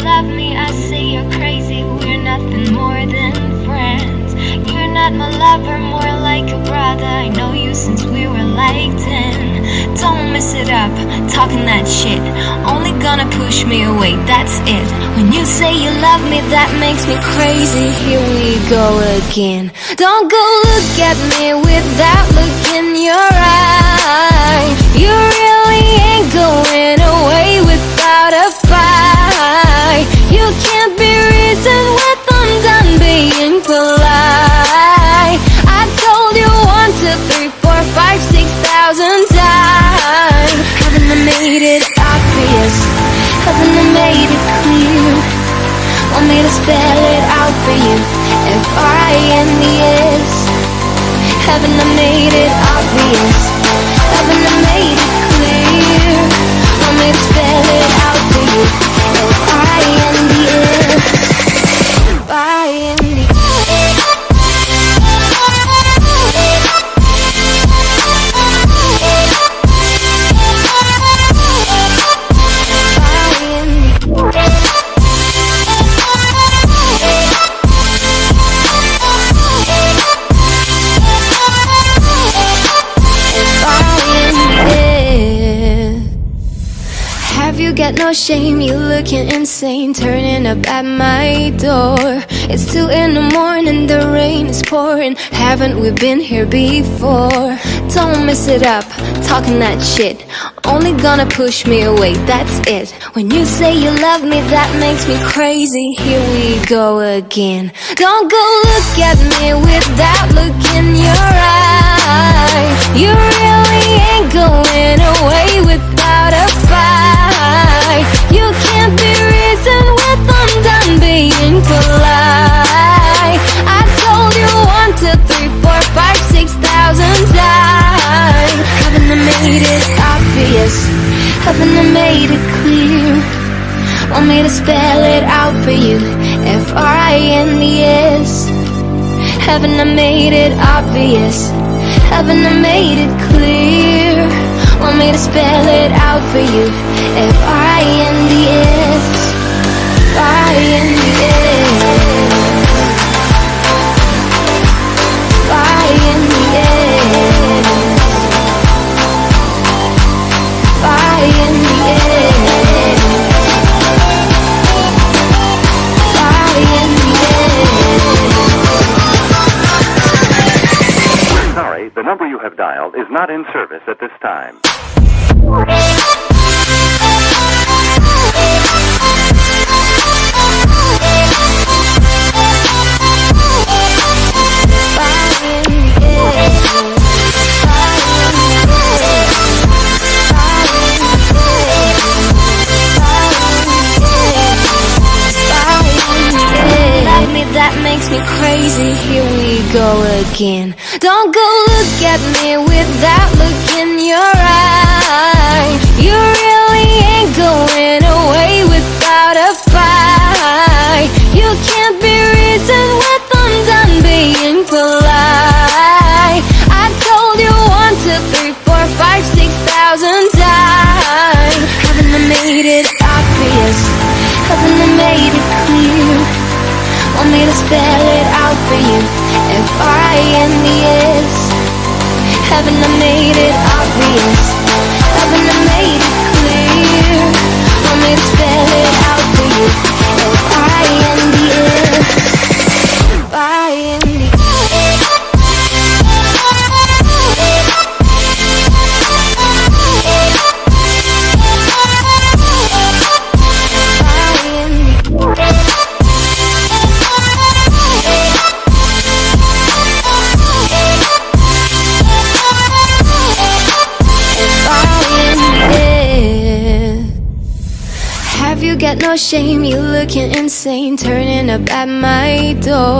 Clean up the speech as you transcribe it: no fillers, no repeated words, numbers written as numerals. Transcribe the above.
love me, I say you're crazy. We're nothing more than friends. You're not my lover, more like a brother. I know you since we were like 10. Don't mess it up, talking that shit. Only gonna push me away, that's it. When you say you love me, that makes me crazy. Here we go again. Don't go look at me with that look in your eye. You really ain't going away without a fight. You can't be reasoned with, I'm done being polite. I told you 1, 2, 3, 4, 5, 6,000 times. Haven't I made it obvious? Haven't I made it clear? Want me to spell it out for you? F-I-N-E-S. Haven't I made it obvious? Haven't I made it clear? Want me to spell it out for you? F-I-N-E-S. F-I-N-E-S. You got no shame, you looking insane, turning up at my door. It's 2 in the morning, the rain is pouring. Haven't we been here before? Don't mess it up, talking that shit. Only gonna push me away, that's it. When you say you love me, that makes me crazy. Here we go again. Don't go look at me with that look in your eye. You really ain't going away without a fight. You can't be reasoned with, I'm done being polite. I told you 1, 2, 3, 4, 5, 6,000 times. Haven't I made it obvious? Haven't I made it clear? Want me to spell it out for you? F-I-N-E-S. Haven't I made it obvious? Haven't I made it clear? Want me to spell it out for you? F-I-N-D-S. F-I-N-D-S. F-I-N-D-S. F-I-N-D-S. We're sorry, the number you have dialed is not in service at this time. That makes me crazy. Here we go again. Don't go look at me with that look in your eye. You really ain't going away without a fight. You can't be reasoned with, I'm done being polite. I told you 1, 2, 3, 4, 5, 6,000 times. Haven't I made it obvious? Haven't I made it clear? Want me to spell it out for you? F-I-N-E-S. Haven't I made it obvious? Haven't I made it clear? Want me to spell it out for you? F-I-N-E-S. F-I-N-E-S. You got no shame, you looking insane, turning up at my door.